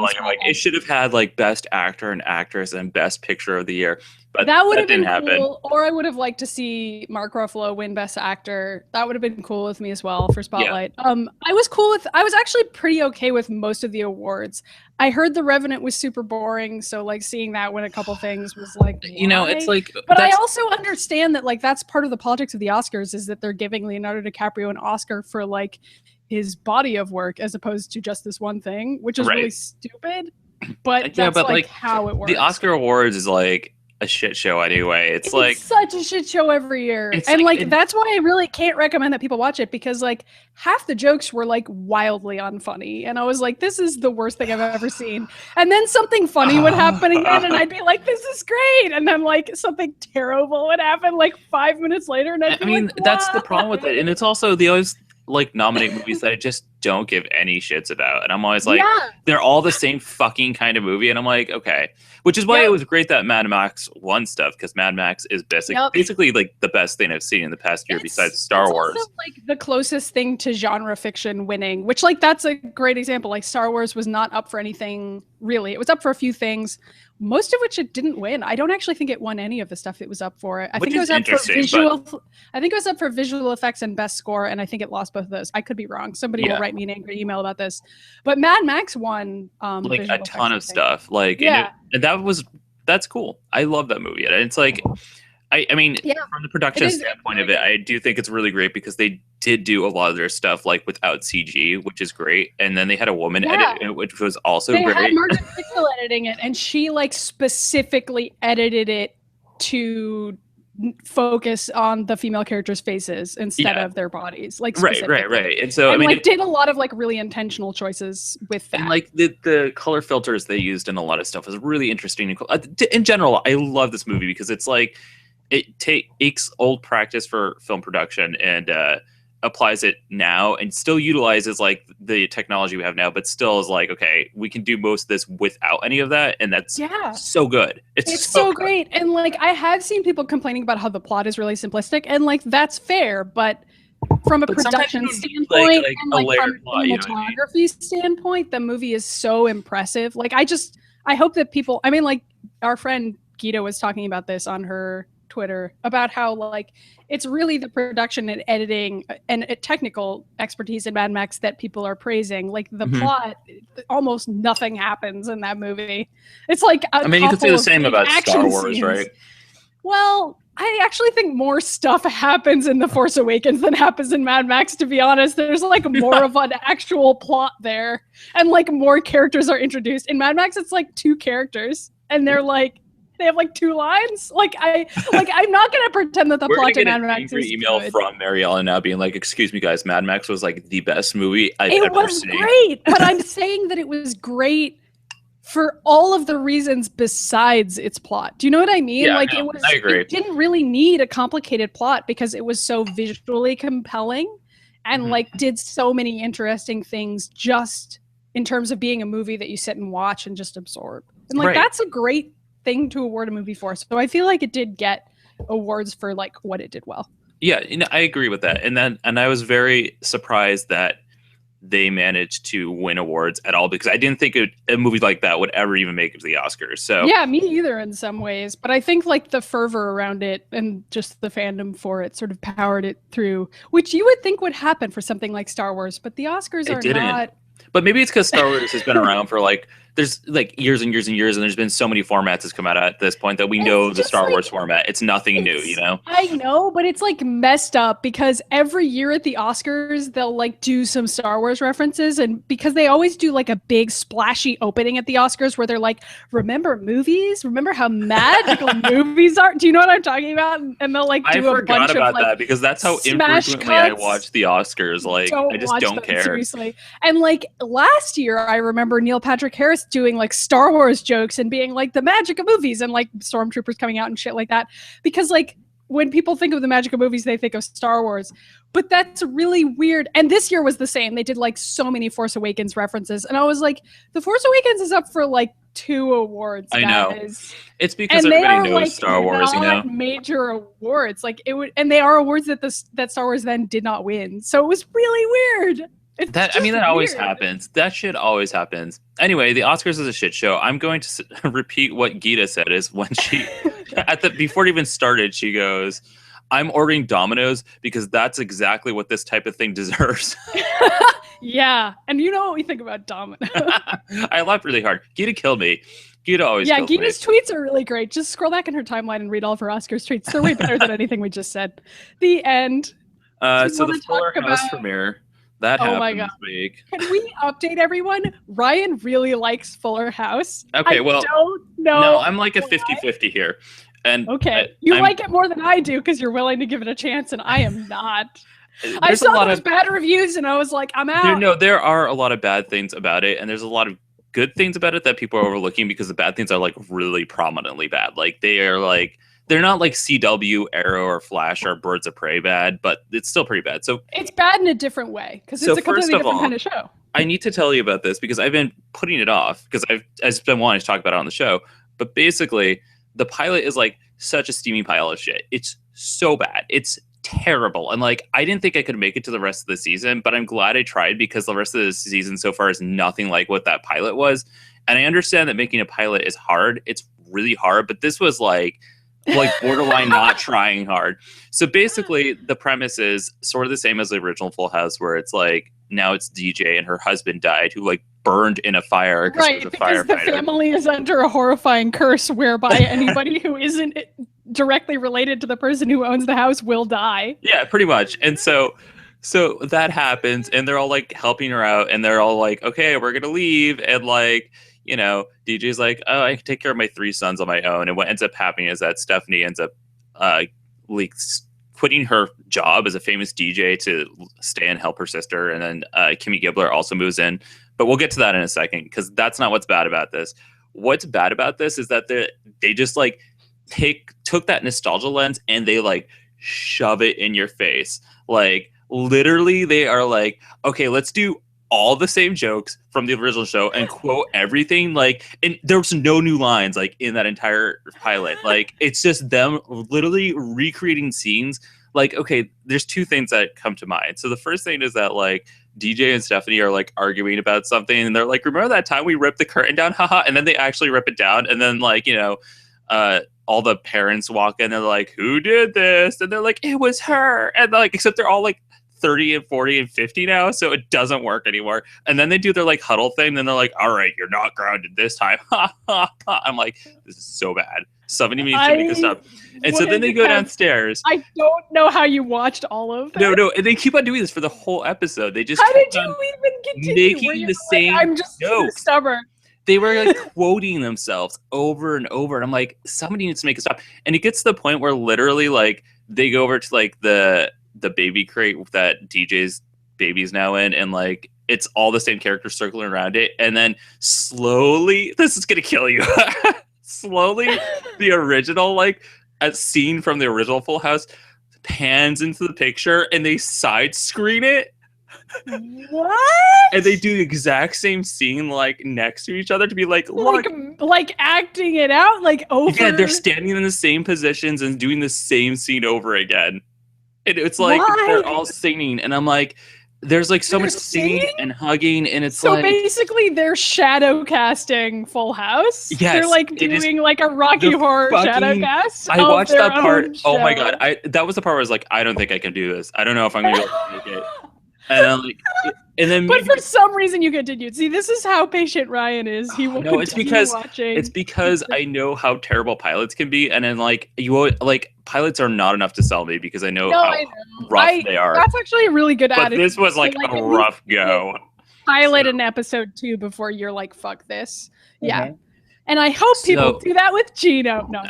it should have had Best Actor and Actress and Best Picture of the Year. But that would have been happen. Cool. Or I would have liked to see Mark Ruffalo win Best Actor. That would have been cool with me as well for Spotlight. Yeah. I was actually pretty okay with most of the awards. I heard The Revenant was super boring, so seeing that win a couple things was it's But I also understand that that's part of the politics of the Oscars is that they're giving Leonardo DiCaprio an Oscar for his body of work as opposed to just this one thing, which is really stupid. But that's how it works. The Oscar awards is a shit show anyway. It's such a shit show every year. And that's why I really can't recommend that people watch it because half the jokes were wildly unfunny. And I was this is the worst thing I've ever seen. And then something funny would happen again and I'd be this is great. And then something terrible would happen 5 minutes later. And I'd be that's the problem with it. And it's also they always nominate movies that I just don't give any shits about. And I'm always they're all the same fucking kind of movie. And I'm okay. Which is why it was great that Mad Max won stuff because Mad Max is basically the best thing I've seen in the past year besides Star Wars. Also, the closest thing to genre fiction winning, which that's a great example. Star Wars was not up for anything really. It was up for a few things, most of which it didn't win. I don't actually think it won any of the stuff it was up for. I think it was up for visual. I think it was up for visual effects and best score, and I think it lost both of those. I could be wrong. Somebody will write me an angry email about this. But Mad Max won a ton of stuff. And that's cool. I love that movie. And it's I mean, from the production standpoint of it, I do think it's really great because they did do a lot of their stuff without CG, which is great. And then they had a woman edit it, which was also great. They had Margaret Mitchell editing it, and she specifically edited it to focus on the female characters' faces instead of their bodies. Right. And so and did a lot of really intentional choices with that. And the color filters they used in a lot of stuff was really interesting. In general, I love this movie because it's it takes old practice for film production and applies it now and still utilizes like the technology we have now, but still is like, okay, we can do most of this without any of that, and that's so good. It's so great. And like I have seen people complaining about how the plot is really simplistic, and like that's fair, but from a production standpoint and like from a cinematography standpoint, the movie is so impressive. Like I hope that people, I mean, like our friend Gita was talking about this on her Twitter about how like it's really the production and editing and technical expertise in Mad Max that people are praising. Like the plot, almost nothing happens in that movie. It's like I mean, you could say the same about Star Wars, scenes. Right? Well, I actually think more stuff happens in The Force Awakens than happens in Mad Max, to be honest. There's like more of an actual plot there, and like more characters are introduced. In Mad Max, it's like 2 characters, and they have like 2 lines. I'm not gonna pretend that the plot to Mad Max is email good. From Mariella now being like, "Excuse me, guys, Mad Max was like the best movie I've ever seen." It was great, but I'm saying that it was great for all of the reasons besides its plot. Do you know what I mean? Yeah, like no, I agree. It didn't really need a complicated plot because it was so visually compelling and like did so many interesting things just in terms of being a movie that you sit and watch and just absorb. And like that's a great thing to award a movie for. So I feel like it did get awards for like what it did well. Yeah, I agree with that. And I was very surprised that they managed to win awards at all, because I didn't think a movie like that would ever even make it to the Oscars. So yeah, me either in some ways, but I think like the fervor around it and just the fandom for it sort of powered it through, which you would think would happen for something like Star Wars, but the Oscars are not. But maybe it's because Star Wars has been around for like, there's like years and years and years, and there's been so many formats that's come out at this point that we know the Star Wars format. It's nothing new, you know? I know, but it's like messed up because every year at the Oscars, they'll like do some Star Wars references, and because they always do like a big splashy opening at the Oscars where they're like, remember movies? Remember how magical movies are? Do you know what I'm talking about? And they'll like do a bunch of like, that because that's how infrequently I watch the Oscars. Like I just don't care. Seriously. And like last year, I remember Neil Patrick Harris doing like Star Wars jokes and being like the magic of movies and like stormtroopers coming out and shit like that, because like when people think of the magic of movies, they think of Star Wars, but that's really weird. And this year was the same. They did like so many Force Awakens references, and I was like, the Force Awakens is up for like 2 awards. I know. It's because everybody knows like, Star Wars, you know, major awards. Like it would, and they are awards that Star Wars then did not win. So it was really weird. That always happens. That shit always happens. Anyway, the Oscars is a shit show. I'm going to repeat what Gita said is when she before it even started, she goes, "I'm ordering Domino's because that's exactly what this type of thing deserves." Yeah, and you know what we think about Domino's. I laughed really hard. Gita killed me. Gita always kills me. Gita's tweets are really great. Just scroll back in her timeline and read all of her Oscars tweets. They're way better than anything we just said. The end. So the Fuller House premiere. That happened this week. Can we update everyone? Ryan really likes Fuller House. Okay, I don't know. No, I'm like a 50-50 here. And okay, you like it more than I do because you're willing to give it a chance, and I am not. I saw those bad reviews, and I was like, I'm out. There are a lot of bad things about it, and there's a lot of good things about it that people are overlooking because the bad things are like really prominently bad. Like they are like, they're not like CW, Arrow, or Flash, or Birds of Prey bad, but it's still pretty bad. So it's bad in a different way because it's a completely different kind of show. I need to tell you about this because I've been putting it off because I've been wanting to talk about it on the show. But basically, the pilot is like such a steamy pile of shit. It's so bad. It's terrible. And like, I didn't think I could make it to the rest of the season, but I'm glad I tried because the rest of the season so far is nothing like what that pilot was. And I understand that making a pilot is hard. It's really hard, but this was like borderline not trying hard. So basically the premise is sort of the same as the original Full House, where it's like now it's DJ and her husband died, who like burned in a fire because the family is under a horrifying curse whereby anybody who isn't directly related to the person who owns the house will die. Yeah, pretty much. And so that happens, and they're all like helping her out, and they're all like, okay, we're gonna leave, and like, you know, DJ's like, oh, I can take care of my 3 sons on my own. And what ends up happening is that Stephanie ends up quitting her job as a famous DJ to stay and help her sister. And then Kimmy Gibbler also moves in. But we'll get to that in a second, because that's not what's bad about this. What's bad about this is that they just like took that nostalgia lens and they like shove it in your face. Like literally they are like, okay, let's do all the same jokes from the original show and quote everything. Like, and there's no new lines like in that entire pilot. Like, it's just them literally recreating scenes. Like, okay, there's two things that come to mind. So the first thing is that like DJ and Stephanie are like arguing about something, and they're like, remember that time we ripped the curtain down? Haha. And then they actually rip it down, and then like, all the parents walk in and they're like, who did this? And they're like, it was her. And like, except they're all like 30 and 40 and 50 now, so it doesn't work anymore. And then they do their like huddle thing, and they're like, all right, you're not grounded this time. I'm like, this is so bad. Somebody needs to make this up. And so then they go downstairs. I don't know how you watched all of that. No, and they keep on doing this for the whole episode. They just how did you even continue? Making the same I'm just jokes. Stubborn. They were like quoting themselves over and over, and I'm like, somebody needs to make it stop. And it gets to the point where literally like they go over to like the baby crate that DJ's baby's now in, and like it's all the same characters circling around it, and then slowly, this is gonna kill you. Slowly, the original like a scene from the original Full House pans into the picture, and they side screen it. What? And they do the exact same scene like next to each other to be like, look, like acting it out, like over. Yeah, they're standing in the same positions and doing the same scene over again. And it's like they're all singing, and I'm like, there's like so much singing and hugging, and it's so like basically they're shadow casting Full House. Yes, they're like doing like a Rocky Horror shadow cast. I watched that part. Show. Oh my god, that was the part where I was like, I don't think I can do this. I don't know if I'm gonna be able to make it. And I'm like, and then but for some reason you continued. See, this is how patient Ryan is. He will continue watching. It's because I know how terrible pilots can be, and then like pilots are not enough to sell me because I know how rough they are. That's actually a really good attitude. But this was like a rough go. Pilot in episode 2 before you're like, fuck this. Yeah. And I hope people do that with GENO. No.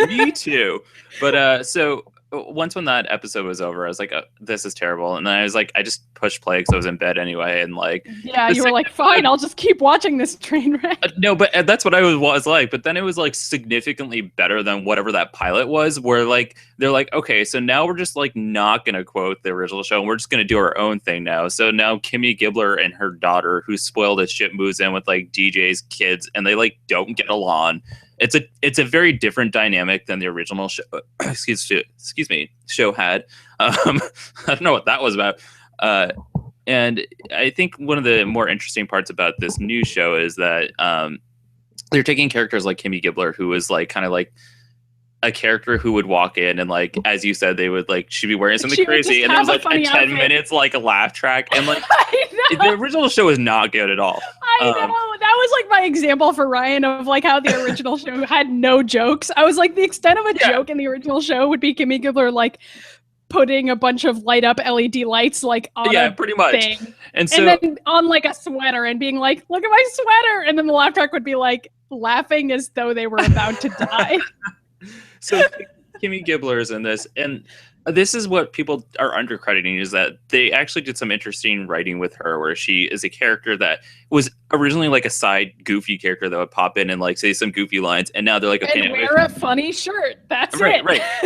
Me too. But so once when that episode was over, I was like, this is terrible. And then I was like, I just pushed play because I was in bed anyway. And like, yeah, you were like, fine, I'll just keep watching this train wreck. No, but that's what I was like. But then it was like significantly better than whatever that pilot was, where like, they're like, okay, so now we're just like not going to quote the original show. And we're just going to do our own thing now. So now Kimmy Gibbler and her daughter, who's spoiled as shit, moves in with like DJ's kids, and they like don't get along. It's a very different dynamic than the original show. Excuse me, show had. I don't know what that was about. And I think one of the more interesting parts about this new show is that they're taking characters like Kimmy Gibbler, who is like kind of like a character who would walk in and like, as you said, they would like, she'd be wearing something crazy, and it was like a 10 minutes like a laugh track, and like the original show is not good at all. I know, that was like my example for Ryan of like how the original show had no jokes. I was like, the extent of a joke in the original show would be Kimmy Gibbler like putting a bunch of light up LED lights like on a pretty much thing. And then on like a sweater and being like, look at my sweater, and then the laugh track would be like laughing as though they were about to die. So Kimmy Gibbler is in this, and this is what people are undercrediting, is that they actually did some interesting writing with her, where she is a character that was originally like a side goofy character that would pop in and like say some goofy lines, and now they're like, okay, and wear a funny shirt. That's right.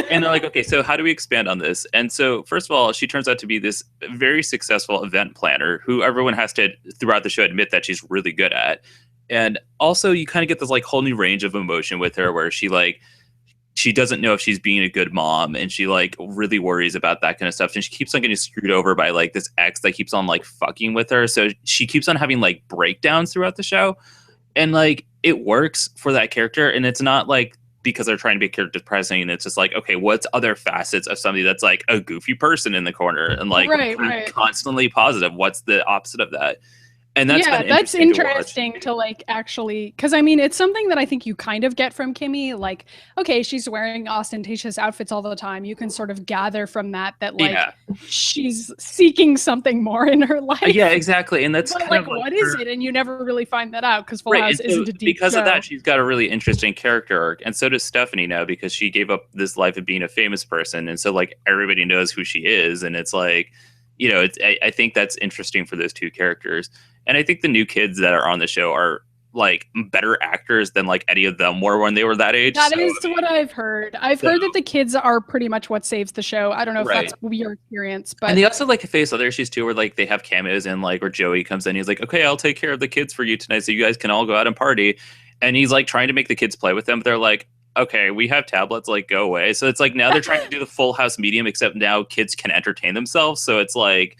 And they're like, okay, so how do we expand on this? And so first of all, she turns out to be this very successful event planner who everyone has to throughout the show admit that she's really good at. And also you kind of get this like whole new range of emotion with her, where she doesn't know if she's being a good mom, and she like really worries about that kind of stuff. And she keeps on getting screwed over by like this ex that keeps on like fucking with her. So she keeps on having like breakdowns throughout the show, and like it works for that character. And it's not like because they're trying to be character depressing. It's just like, okay, what's other facets of somebody that's like a goofy person in the corner and like constantly positive? What's the opposite of that? And that's interesting to like actually, because I mean, it's something that I think you kind of get from Kimmy. Like, okay, she's wearing ostentatious outfits all the time. You can sort of gather from that like she's seeking something more in her life. Yeah, exactly. And that's but kind of like what is it? And you never really find that out because Full House isn't a deep because show. Of that, she's got a really interesting character arc, and so does Stephanie now, because she gave up this life of being a famous person, and so like everybody knows who she is, and it's like, you know, I think that's interesting for those two characters. And I think the new kids that are on the show are like better actors than like any of them were when they were that age. That is what I've heard. I've heard that the kids are pretty much what saves the show. I don't know if Right. that's your experience, but And they also like face other issues too, where like they have cameos and like where Joey comes in, he's like, okay, I'll take care of the kids for you tonight, so you guys can all go out and party. And he's like trying to make the kids play with them, but they're like, okay, we have tablets, like go away. So it's like now they're trying to do the Full House medium, except now kids can entertain themselves. So it's like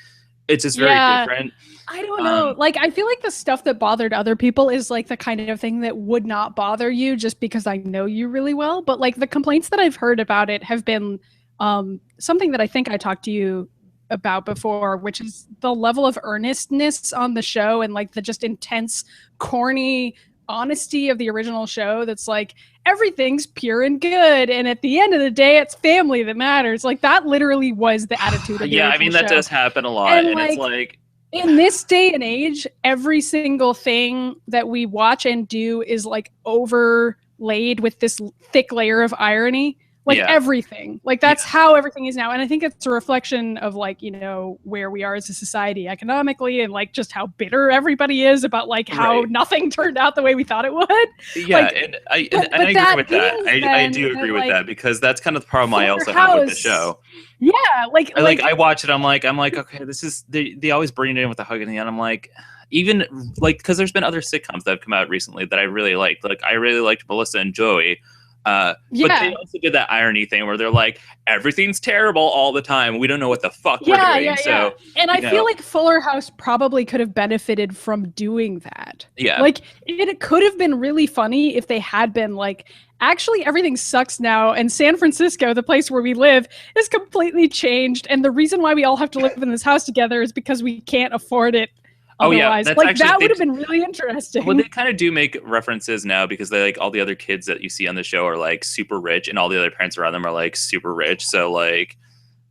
it's just very different. I don't know. Like, I feel like the stuff that bothered other people is like the kind of thing that would not bother you just because I know you really well. But like the complaints that I've heard about it have been something that I think I talked to you about before, which is the level of earnestness on the show and like the just intense, corny honesty of the original show. That's like everything's pure and good, and at the end of the day, it's family that matters. Like that literally was the attitude of the I mean, that show. does happen a lot, and it's like in this day and age, every single thing that we watch and do is like overlaid with this thick layer of irony. Like everything. Like that's how everything is now. And I think it's a reflection of like, you know, where we are as a society economically and like just how bitter everybody is about like how nothing turned out the way we thought it would. Yeah, like, and I agree with that. I do agree with that because that's kind of the problem I also have with the show. Yeah, like I watch it, I'm like, okay, this is they always bring it in with a hug in the end. I'm like, even like because there's been other sitcoms that have come out recently that I really liked. Like I really liked Melissa and Joey. But they also did that irony thing where they're like, everything's terrible all the time. We don't know what the fuck we're doing. So, and I feel like Fuller House probably could have benefited from doing that. Yeah. Like it could have been really funny if they had been like, actually everything sucks now. And San Francisco, the place where we live, is completely changed. And the reason why we all have to live in this house together is because we can't afford it. Otherwise, like that would have been really interesting. Well, they kind of do make references now because they like all the other kids that you see on the show are like super rich, and all the other parents around them are like super rich. So like,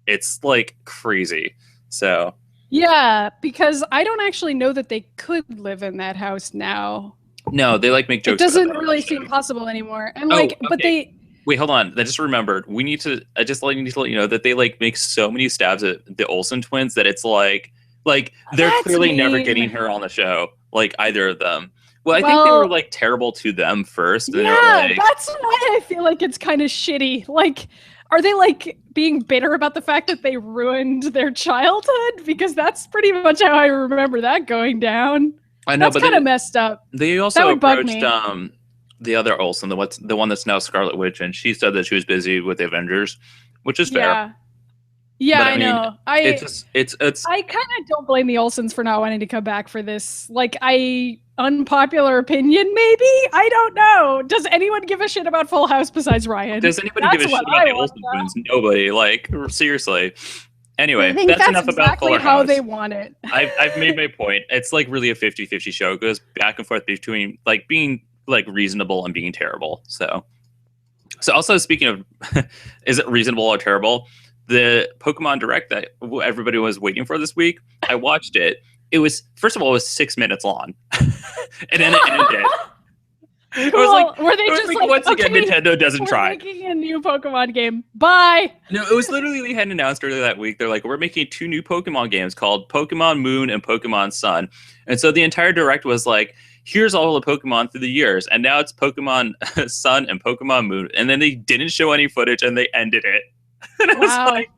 it's like crazy. So yeah, because I don't actually know that they could live in that house now. No, they like make jokes. It doesn't really seem possible anymore. And like, but they. Wait, hold on. I just remembered. We need to. I just need to let you know that they like make so many stabs at the Olsen twins that it's like they're clearly never getting her on the show, like either of them. Well, I think they were like terrible to them first. And like, that's why I feel like it's kind of shitty. Like, are they like being bitter about the fact that they ruined their childhood? Because that's pretty much how I remember that going down. I know, that's kind of messed up. They also approached the other Olsen, the one that's now Scarlet Witch, and she said that she was busy with the Avengers, which is fair. Yeah, I know. It's I kind of don't blame the Olsens for not wanting to come back for this. Like, unpopular opinion, maybe? I don't know. Does anyone give a shit about Full House besides Ryan? Does anybody give a shit about the Olsen twins? Nobody. Like, seriously. Anyway, that's enough about Fuller House. How they want it. I've made my point. It's like really a 50-50 show. It goes back and forth between like being like reasonable and being terrible. So also speaking of, is it reasonable or terrible? The Pokemon Direct that everybody was waiting for this week, I watched it. It was, first of all, it was 6 minutes long. And then it ended. It was like, were they just like, once again, Nintendo doesn't try. We're making a new Pokemon game. Bye. No, it was literally, they had announced earlier that week. They're like, we're making 2 new Pokemon games called Pokemon Moon and Pokemon Sun. And so the entire Direct was like, here's all the Pokemon through the years. And now it's Pokemon Sun and Pokemon Moon. And then they didn't show any footage and they ended it. And I was like,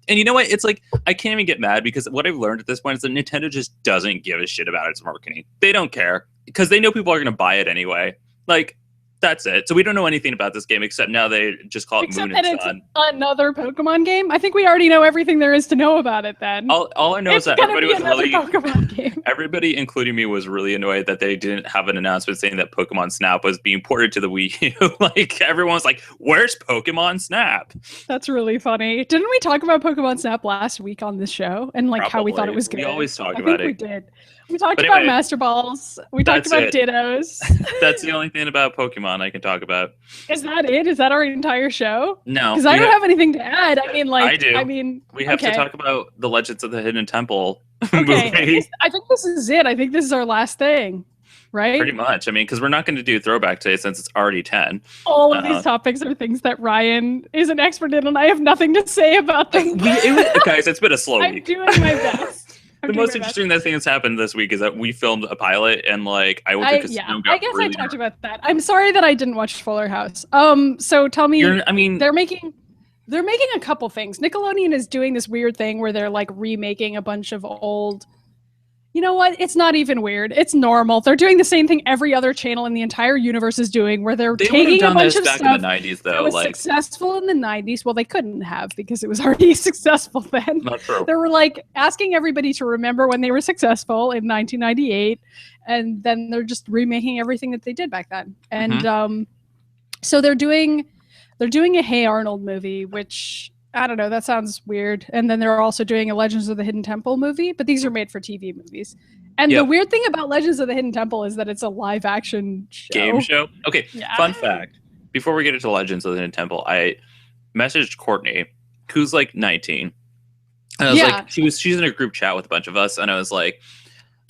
and you know what? It's like, I can't even get mad because what I've learned at this point is that Nintendo just doesn't give a shit about its marketing. They don't care because they know people are going to buy it anyway. Like, that's it. So we don't know anything about this game except now they just call it Moon and Sun. It's another Pokemon game? I think we already know everything there is to know about it then. All I know is that everybody was really, Pokemon game. Everybody, including me, was really annoyed that they didn't have an announcement saying that Pokemon Snap was being ported to the Wii U. Like, everyone's like, where's Pokemon Snap? That's really funny. Didn't we talk about Pokemon Snap last week on this show? And like how we thought it was good? We always talk about it. We did. We talked about Master Balls. We talked about Dittos. That's the only thing about Pokemon I can talk about. Is that it? Is that our entire show? No. Because I don't have anything to add. I mean, like, I do. I mean, we have to talk about the Legends of the Hidden Temple movie. I think this is it. I think this is our last thing, right? Pretty much. I mean, because we're not going to do throwback today since it's already 10. All of these topics are things that Ryan is an expert in, and I have nothing to say about them. Guys, it's been a slow week. I'm doing my best. The most interesting thing that's happened this week is that we filmed a pilot, and like I went to casino. I guess really I talked about that. I'm sorry that I didn't watch Fuller House. So tell me, they're making a couple things. Nickelodeon is doing this weird thing where they're like remaking a bunch of old. You know what? It's not even weird. It's normal. They're doing the same thing every other channel in the entire universe is doing, where they're taking a bunch of back stuff in the 90s, though. that was successful in the 90s. Well, they couldn't have because it was already successful then. Not true. They were like asking everybody to remember when they were successful in 1998, and then they're just remaking everything that they did back then. And so they're doing a Hey Arnold movie, which I don't know, that sounds weird. And then they're also doing a Legends of the Hidden Temple movie, but these are made for TV movies. And the weird thing about Legends of the Hidden Temple is that it's a live action show. Game show? Okay, fun fact. Before we get into Legends of the Hidden Temple, I messaged Courtney, who's like 19. And I was like, she's in a group chat with a bunch of us, and I was like,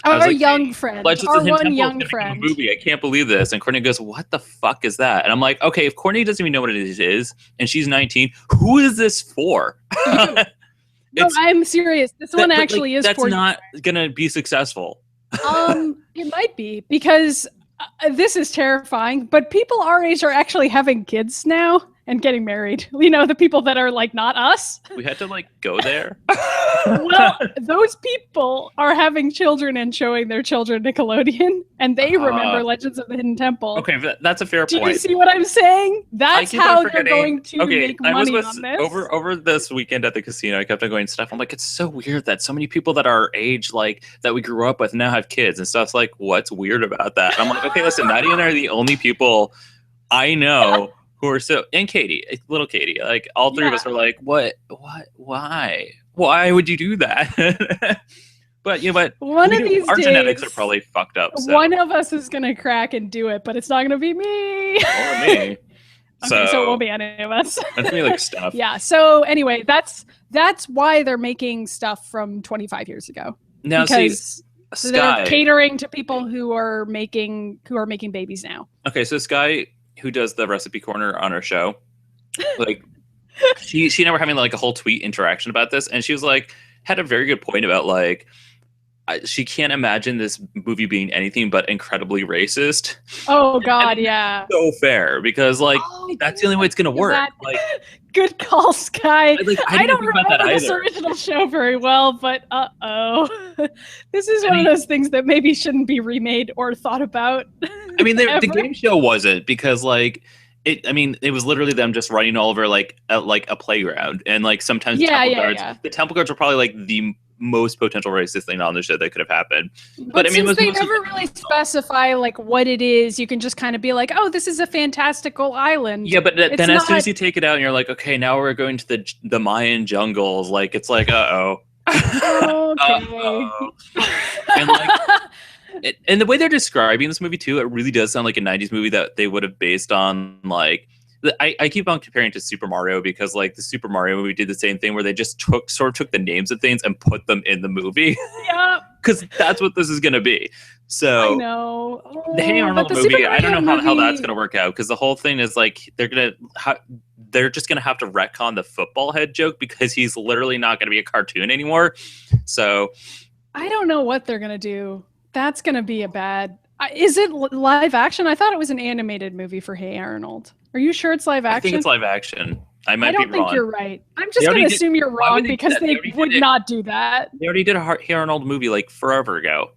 our young friend. Legends of the Hidden Temple young friend. Movie. I can't believe this. And Courtney goes, what the fuck is that? And I'm like, okay, if Courtney doesn't even know what it is, and she's 19, who is this for? No, I'm serious. This one actually is that's not gonna be successful. It might be, because this is terrifying, but people our age are actually having kids now and getting married. You know, the people that are like not us. We had to like go there. Well, those people are having children and showing their children Nickelodeon, and they remember Legends of the Hidden Temple. Okay, that's a fair point. Do you see what I'm saying? That's how they're going to make money on this. Over this weekend at the casino, I kept on going stuff. I'm like, it's so weird that so many people that are our age, like that we grew up with, now have kids and stuff's like, what's weird about that? And I'm like, okay, listen, Maddy and I are the only people I know who are so, and Katie, little Katie, like all three of us are like, what, why would you do that? But you know what? One of these our days, genetics are probably fucked up. So. One of us is gonna crack and do it, but it's not gonna be me. Or me. So it won't be any of us. That's me like stuff. Yeah. So anyway, that's why they're making stuff from 25 years ago. Now, because they're catering to people who are making babies now. Okay, so Skye, who does the recipe corner on our show, like she never having like a whole tweet interaction about this, and she was like, had a very good point about like she can't imagine this movie being anything but incredibly racist. Oh God, yeah. So fair, because like that's the only way it's gonna work. Like, good call, Skye. Like, I don't remember this original show very well, but this is one of those things that maybe shouldn't be remade or thought about. I mean, the game show wasn't, because like it was literally them just running all over like a playground, and like sometimes the temple guards were probably like the most potential racist thing on the show that could have happened. But I mean, since they never really specify like what it is, you can just kind of be like, oh, this is a fantastical island. Yeah, but then as soon as you take it out and you're like, okay, now we're going to the Mayan jungles, like it's like, okay. And like and the way they're describing this movie too, it really does sound like a 90s movie that they would have based on like I keep on comparing to Super Mario, because like the Super Mario movie did the same thing where they just took the names of things and put them in the movie. Yeah. Because that's what this is going to be. So I know. The Hey Arnold movie, I don't know how that's going to work out, because the whole thing is like they're just going to have to retcon the football head joke, because he's literally not going to be a cartoon anymore. So I don't know what they're going to do. That's going to be a bad... Is it live action? I thought it was an animated movie for Hey Arnold. Are you sure it's live action? I think it's live action. I might be wrong. I don't think you're right. I'm just going to assume you're wrong, because they would not do that. They already did a Hey Arnold movie like forever ago.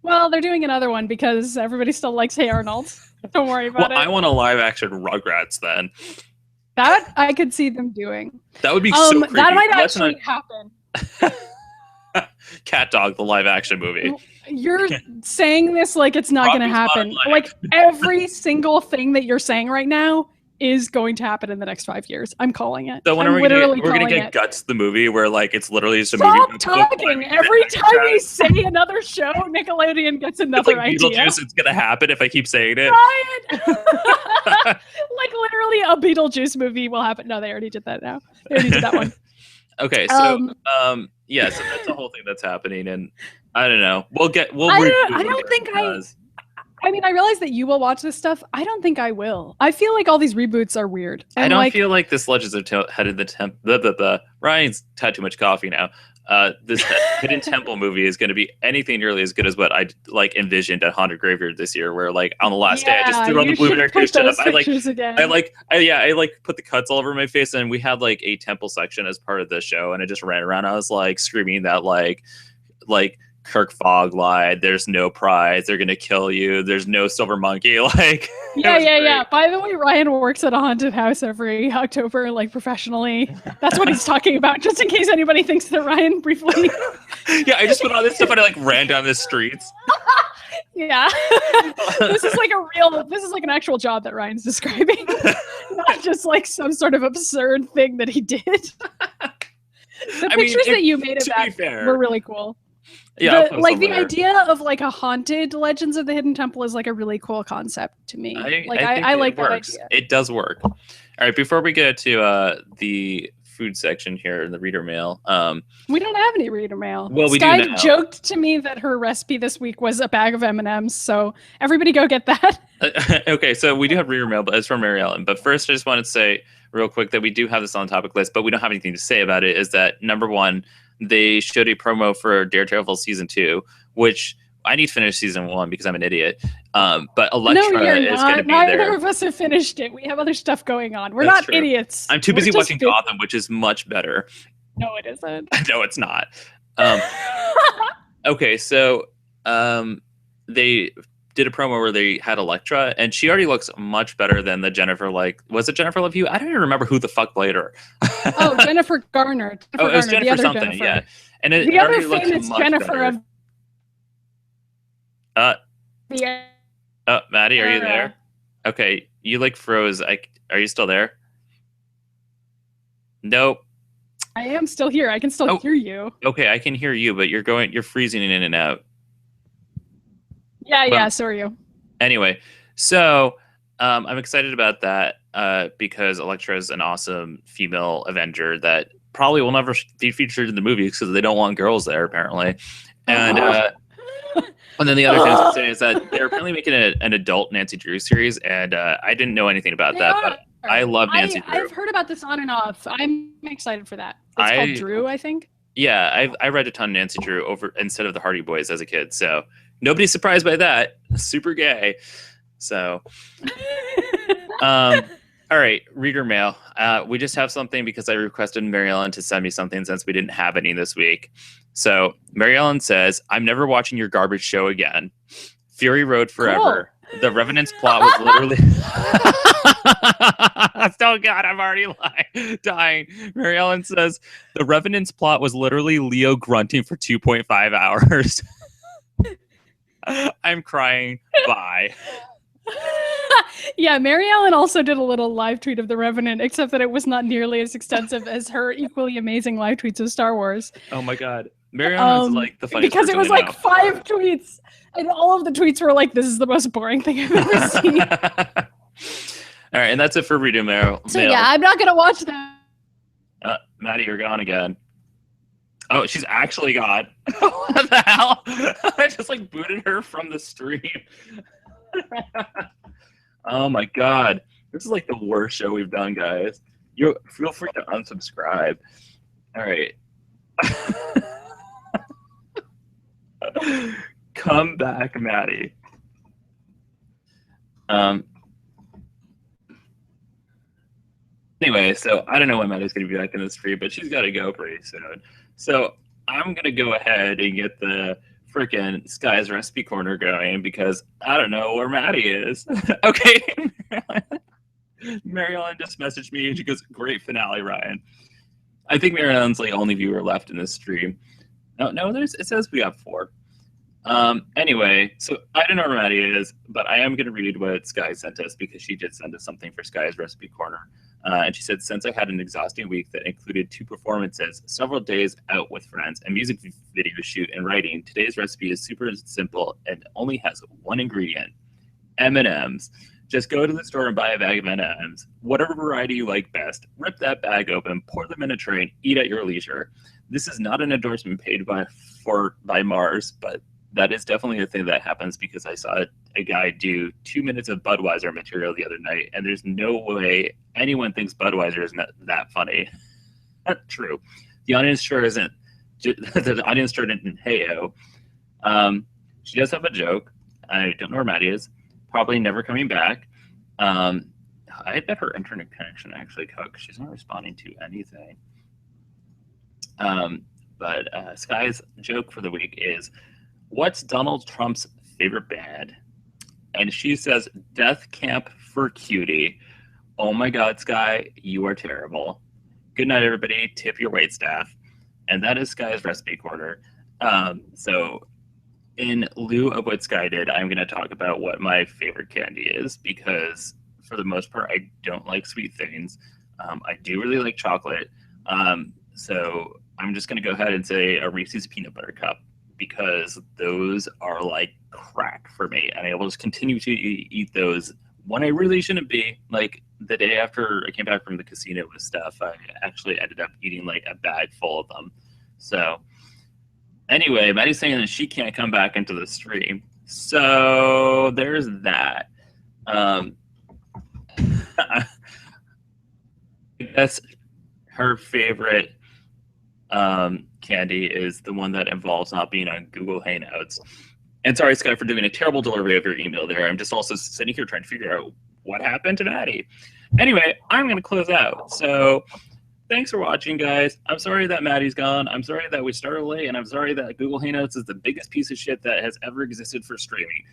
Well, they're doing another one because everybody still likes Hey Arnold. Don't worry about it. I want a live action Rugrats then. That I could see them doing. That would be so creepy. That might actually happen. Cat Dog, the live action movie. You're saying this like it's not going to happen. Like every single thing that you're saying right now is going to happen in the next 5 years. I'm calling it. So when we're going to get Guts, the movie, where like it's literally just a movie. Stop talking. Every time you say another show, Nickelodeon gets another idea. Beetlejuice, it's going to happen if I keep saying it. Like literally a Beetlejuice movie will happen. No, they already did that now. They already did that one. Okay, so yeah, so that's the whole thing that's happening, and I don't know. I mean, I realize that you will watch this stuff. I don't think I will. I feel like all these reboots are weird. And I don't feel like this Legends of Head of the Ryan's had too much coffee now. this Hidden Temple movie is going to be anything nearly as good as what I like envisioned at Haunted Graveyard this year, where like on the last day I just threw on the Blueberry Christian up. I put the cuts all over my face, and we had like a temple section as part of the show, and I just ran around. I was like screaming that like Kirk Fogg lied. There's no prize. They're gonna kill you. There's no silver monkey. Like yeah. By the way, Ryan works at a haunted house every October, like professionally. That's what he's talking about. Just in case anybody thinks that Ryan briefly. Yeah, I just put all this stuff and I like ran down the streets. Yeah, this is like an actual job that Ryan's describing, not just like some sort of absurd thing that he did. The pictures that you made of that were really cool. Yeah, the idea of like a haunted Legends of the Hidden Temple is like a really cool concept to me. I like that idea. It does work. All right, before we get to the food section here in the reader mail, we don't have any reader mail. Well, Skye joked to me that her recipe this week was a bag of M&Ms, so everybody go get that. Okay, so we do have reader mail, but it's from Mary Ellen. But first, I just wanted to say real quick that we do have this on the topic list, but we don't have anything to say about it. Is that number one? They showed a promo for Daredevil season 2, which I need to finish season 1 because I'm an idiot. But Elektra is going to be there. Neither of us have finished it. We have other stuff going on. We're not idiots. I'm too busy watching Gotham, which is much better. No, it isn't. No, it's not. Okay, so they did a promo where they had Elektra, and she already looks much better than the Jennifer. Like, was it Jennifer Love Hewitt? I don't even remember who the fuck played her. Oh, Jennifer Garner. It was Jennifer something. Jennifer. Yeah, and the other famous Jennifer of. Maddy, are you there? Okay, you like froze. Are you still there? Nope. I am still here. I can still hear you. Okay, I can hear you, but you're freezing in and out. Yeah, so are you. Anyway, so I'm excited about that because Elektra is an awesome female Avenger that probably will never be featured in the movies because they don't want girls there, apparently. And and then the other thing I was going to say is that they're apparently making an adult Nancy Drew series, and I didn't know anything about but I love Nancy Drew. I've heard about this on and off. I'm excited for that. It's called Drew, I think. Yeah, I read a ton of Nancy Drew instead of the Hardy Boys as a kid, so nobody's surprised by that. Super gay. So, all right, reader mail. We just have something because I requested Mary Ellen to send me something since we didn't have any this week. So Mary Ellen says, "I'm never watching your garbage show again. Fury Road forever. Cool. The Revenant's plot was literally." Oh God, I'm already dying. Mary Ellen says, "The Revenant's plot was literally Leo grunting for 2.5 hours." I'm crying. Bye. Yeah, Mary Ellen also did a little live tweet of The Revenant, except that it was not nearly as extensive as her equally amazing live tweets of Star Wars. Oh my God. Mary Ellen is like the funniest because it was like 5 tweets, and all of the tweets were like, "This is the most boring thing I've ever seen." All right, and that's it for reading mail. So yeah, I'm not gonna watch that. Maddy, you're gone again. Oh, she's actually gone. What the hell? I just like booted her from the stream. Oh my God. This is like the worst show we've done, guys. You feel free to unsubscribe. All right. Come back, Maddy. Anyway, so I don't know when Maddy's going to be back in the stream, but she's got to go pretty soon. So I'm going to go ahead and get the freaking Skye's Recipe Corner going because I don't know where Maddy is. Okay. Mary Ellen just messaged me and she goes, "Great finale, Ryan." I think Mary Ellen's the only viewer left in this stream. No, it says we got 4. Anyway, so I don't know where Maddy is, but I am going to read what Skye sent us because she did send us something for Skye's Recipe Corner. And she said, "Since I had an exhausting week that included 2 performances, several days out with friends, and music video shoot and writing, today's recipe is super simple and only has 1 ingredient, M&Ms. Just go to the store and buy a bag of M&Ms. Whatever variety you like best, rip that bag open, pour them in a tray, and eat at your leisure. This is not an endorsement paid by Mars, but that is definitely a thing that happens because I saw a guy do 2 minutes of Budweiser material the other night, and there's no way anyone thinks Budweiser is not that funny." True. The audience sure isn't the audience turned into heyo. She does have a joke. I don't know where Maddy is. Probably never coming back. I bet her internet connection actually cut because she's not responding to anything. But Skye's joke for the week is, what's Donald Trump's favorite band? And she says, Death Camp for Cutie. Oh my God, Skye, you are terrible. Good night, everybody. Tip your waitstaff. And that is Skye's recipe corner. So in lieu of what Skye did, I'm going to talk about what my favorite candy is, because for the most part, I don't like sweet things. I do really like chocolate. So I'm just going to go ahead and say a Reese's peanut butter cup, because those are like crack for me. And I will just continue to eat those when I really shouldn't be. Like the day after I came back from the casino with stuff, I actually ended up eating like a bag full of them. So anyway, Maddy's saying that she can't come back into the stream. So there's that. I guess her favorite candy is the one that involves not being on Google Hangouts. And sorry, Skye, for doing a terrible delivery of your email there. I'm just also sitting here trying to figure out what happened to Maddy. Anyway, I'm going to close out. So thanks for watching, guys. I'm sorry that Maddy's gone. I'm sorry that we started late, and I'm sorry that Google Hangouts is the biggest piece of shit that has ever existed for streaming.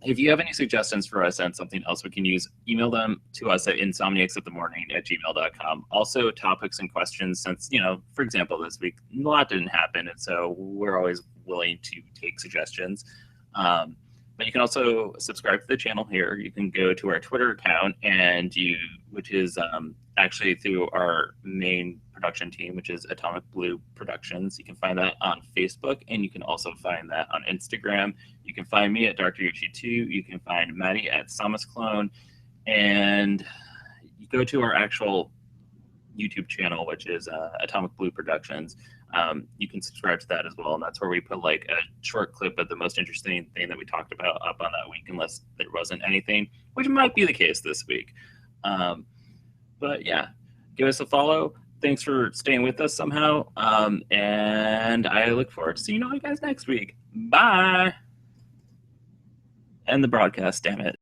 If you have any suggestions for us and something else we can use, email them to us at insomniacsofthemorning@gmail.com. Also, topics and questions, since, for example, this week, a lot didn't happen, and so we're always willing to take suggestions. But you can also subscribe to the channel here. You can go to our Twitter account, which is actually through our main production team, which is Atomic Blue Productions. You can find that on Facebook, and you can also find that on Instagram. You can find me at Dr. Yuchi2. You can find Maddy at Samus Clone, and you go to our actual YouTube channel, which is Atomic Blue Productions. You can subscribe to that as well, and that's where we put like a short clip of the most interesting thing that we talked about up on that week, unless there wasn't anything, which might be the case this week. But yeah, give us a follow. Thanks for staying with us somehow, and I look forward to seeing all you guys next week. Bye. End the broadcast, damn it.